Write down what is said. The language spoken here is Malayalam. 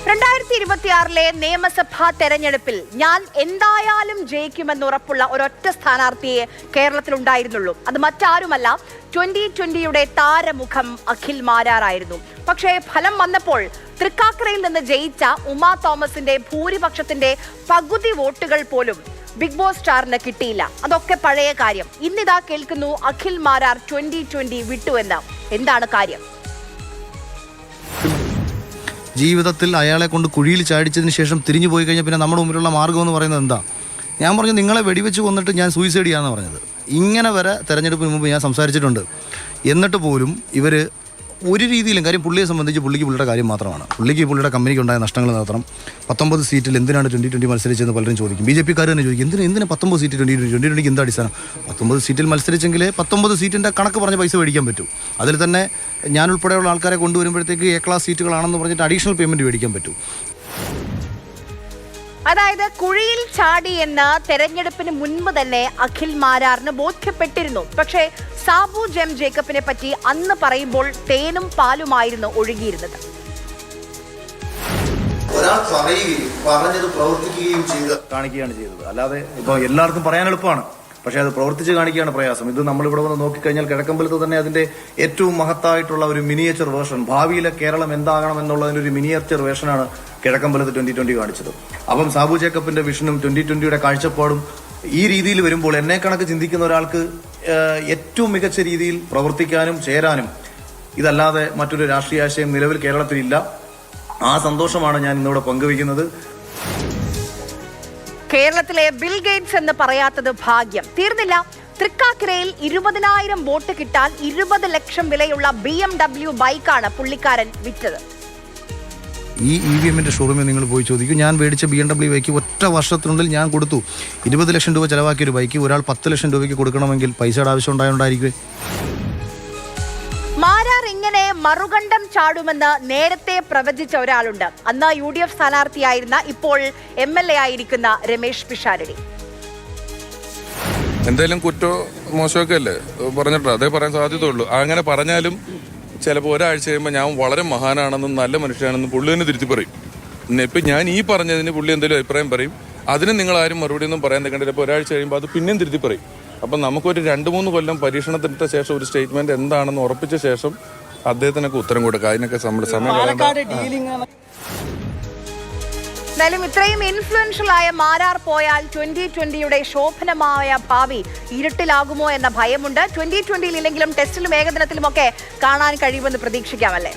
2026 നിയമസഭാ തെരഞ്ഞെടുപ്പിൽ ഞാൻ എന്തായാലും ജയിക്കുമെന്നുറപ്പുള്ള ഒരൊറ്റ സ്ഥാനാർത്ഥിയെ കേരളത്തിലുണ്ടായിരുന്നുള്ളൂ. അത് മറ്റാരുമല്ല, 2020യുടെ താരമുഖം അഖിൽ മാരാറായിരുന്നു. പക്ഷേ ഫലം വന്നപ്പോൾ തൃക്കാക്കരയിൽ നിന്ന് ജയിച്ച ഉമാ തോമസിന്റെ ഭൂരിപക്ഷത്തിന്റെ പകുതി വോട്ടുകൾ പോലും ബിഗ് ബോസ് സ്റ്റാറിന് കിട്ടിയില്ല. അതൊക്കെ പഴയ കാര്യം. ഇന്നിതാ കേൾക്കുന്നു അഖിൽ മാരാർ 2020 വിട്ടുവെന്ന്. എന്താണ് കാര്യം? ജീവിതത്തിൽ അയാളെ കൊണ്ട് കുഴിയിൽ ചാടിച്ചതിന് ശേഷം തിരിഞ്ഞു പോയി കഴിഞ്ഞാൽ പിന്നെ നമ്മുടെ മുമ്പിലുള്ള മാർഗ്ഗം എന്ന് പറയുന്നത് എന്താ? ഞാൻ പറഞ്ഞു, നിങ്ങളെ വെടിവെച്ച് കൊന്നിട്ട് ഞാൻ സൂയിസൈഡ് ചെയ്യാമെന്ന് പറഞ്ഞത്. ഇങ്ങനെ വരെ തെരഞ്ഞെടുപ്പിന് മുമ്പ് ഞാൻ സംസാരിച്ചിട്ടുണ്ട്. എന്നിട്ട് പോലും ഇവർ ഒരു രീതിയിലും, കാര്യം പുള്ളിയെ സംബന്ധിച്ച് പുള്ളിയുടെ കാര്യം മാത്രമാണ്. പുള്ളിയുടെ കമ്പനിക്ക് ഉണ്ടായ നഷ്ടങ്ങൾ മാത്രം. 19 സീറ്റിൽ എന്തിനാണ് 2020 മത്സരിച്ചതെന്ന് പലരും ചോദിക്കും. BJP-ക്കാർ തന്നെ ചോദിക്കും, എന്തിനാ 19 സീറ്റ് 2020 എന്താ അടിസ്ഥാനം? 19 സീറ്റിൽ മത്സരിച്ചെങ്കിൽ 19 സീറ്റിൻ്റെ കണക്ക് പറഞ്ഞ് പൈസ മേടിക്കാൻ പറ്റും. അതിൽ തന്നെ ഞാനുൾപ്പെടെയുള്ള ആൾക്കാരെ കൊണ്ടുവരുമ്പോഴത്തേക്ക് A ക്ലാസ് സീറ്റുകളാണെന്ന് പറഞ്ഞിട്ട് അഡീഷണൽ പേയ്മെൻറ്റ് മേടിക്കാൻ പറ്റും. അതായത് കുഴിയിൽ ചാടി എന്ന് തെരഞ്ഞെടുപ്പിന് മുൻപ് തന്നെ അഖിൽ മാരാറിന് ബോധ്യപ്പെട്ടിരുന്നു. പക്ഷേ സാബു ജെം ജേക്കബിനെ പറ്റി അന്ന് പറയുമ്പോൾ തേനും പാലുമായിരുന്നു ഒഴുകിയിരുന്നത്. ഒരാൾ പറയുകയും പറഞ്ഞത് പ്രവർത്തിക്കുകയും കാണിക്കുകയാണ് ചെയ്തത്. അല്ലാതെ ഇപ്പോൾ എല്ലാവർക്കും പറയാൻ എളുപ്പമാണ്, പക്ഷേ അത് പ്രവർത്തിച്ച് കാണിക്കുകയാണ് പ്രയാസം. ഇത് നമ്മളിവിടെ വന്ന് നോക്കിക്കഴിഞ്ഞാൽ കിഴക്കമ്പലത്ത് തന്നെ അതിന്റെ ഏറ്റവും മഹത്തായിട്ടുള്ള ഒരു മിനിയേച്ചർ വേർഷൻ, ഭാവിയിലെ കേരളം എന്താകണം എന്നുള്ളതിന്റെ ഒരു മിനിയേച്ചർ വേർഷനാണ് കിഴക്കമ്പലത്ത് 2020 കാണിച്ചത്. അപ്പം സാബു ജേക്കബിന്റെ വിഷനും 2020യുടെ കാഴ്ചപ്പാടും ഈ രീതിയിൽ വരുമ്പോൾ എന്നെ കണക്ക് ചിന്തിക്കുന്ന ഒരാൾക്ക് ഏറ്റവും മികച്ച രീതിയിൽ പ്രവർത്തിക്കാനും ചേരാനും ഇതല്ലാതെ മറ്റൊരു രാഷ്ട്രീയ ആശയം നിലവിൽ കേരളത്തിലില്ല. ആ സന്തോഷമാണ് ഞാൻ ഇന്നിവിടെ പങ്കുവയ്ക്കുന്നത്. കേരളത്തിലെ ബിൽ ഗേറ്റ്സ് എന്ന് പറയാത്തത് ഭാഗ്യം. തീർന്നില്ല. തൃക്കാക്കരയിൽ 20,000 വോട്ട് കിട്ടാൻ 20 ലക്ഷം വിലയുള്ള BMW ബൈക്കാണ് പുള്ളിക്കാരൻ വിറ്റത്. ഈ EVM ഷോറൂമിൽ നിങ്ങൾ പോയി ചോദിക്കും. ഞാൻ മേടിച്ച BMW ബൈക്ക് ഒറ്റ വർഷത്തിനുള്ളിൽ ഞാൻ കൊടുത്തു. 20 ലക്ഷം രൂപ ചെലവാക്കിയൊരു ബൈക്ക് ഒരാൾ 10 ലക്ഷം രൂപയ്ക്ക് കൊടുക്കണമെങ്കിൽ പൈസയുടെ ആവശ്യം ഉണ്ടായിരിക്കും. മാരാർ ഇങ്ങനെ മറുകണ്ഠം ചാടുമെന്ന് നേരത്തെ പ്രവചിച്ച ഒരാളുണ്ട്. അന്ന് UDF സ്ഥാനാർത്ഥിയായിരുന്ന, ഇപ്പോൾ MLA ആയിരിക്കുന്ന രമേശ് പിഷാരടി. എന്തായാലും കുറ്റോ മോശമൊക്കെ അല്ലേ പറഞ്ഞിട്ടോ, അതേ പറയാൻ സാധ്യതയുള്ളൂ. അങ്ങനെ പറഞ്ഞാലും ചിലപ്പോൾ ഒരാഴ്ച കഴിയുമ്പോൾ ഞാൻ വളരെ മഹാനാണെന്നും നല്ല മനുഷ്യനാണെന്നും പുള്ളി തന്നെ തിരുത്തി പറയും. ഇപ്പം ഞാൻ ഈ പറഞ്ഞതിന് പുള്ളി എന്തെങ്കിലും അഭിപ്രായം പറയും. അതിന് നിങ്ങൾ ആരും മറുപടി ഒന്നും പറയാൻ നിൽക്കേണ്ടില്ല. ഇപ്പോൾ ഒരാഴ്ച കഴിയുമ്പോൾ അത് പിന്നെയും തിരുത്തി പറയും. അപ്പം നമുക്കൊരു 2-3 കൊല്ലം പരീക്ഷണത്തിനിട്ട ശേഷം ഒരു സ്റ്റേറ്റ്മെന്റ് എന്താണെന്ന് ഉറപ്പിച്ച ശേഷം അദ്ദേഹത്തിനൊക്കെ ഉത്തരം കൊടുക്കുക. അതിനൊക്കെ നമ്മുടെ സമയം. എന്തായാലും ഇത്രയും ഇൻഫ്ലുവൻഷ്യൽ ആയ മാരാർ പോയാൽ 2020യുടെ ശോഭനമായ ഭാവി ഇരുട്ടിലാകുമോ എന്ന ഭയമുണ്ട്. 2020യിൽ ഇല്ലെങ്കിലും ടെസ്റ്റിലും ഏകദിനത്തിലുമൊക്കെ കാണാൻ കഴിയുമെന്ന് പ്രതീക്ഷിക്കാമല്ലേ?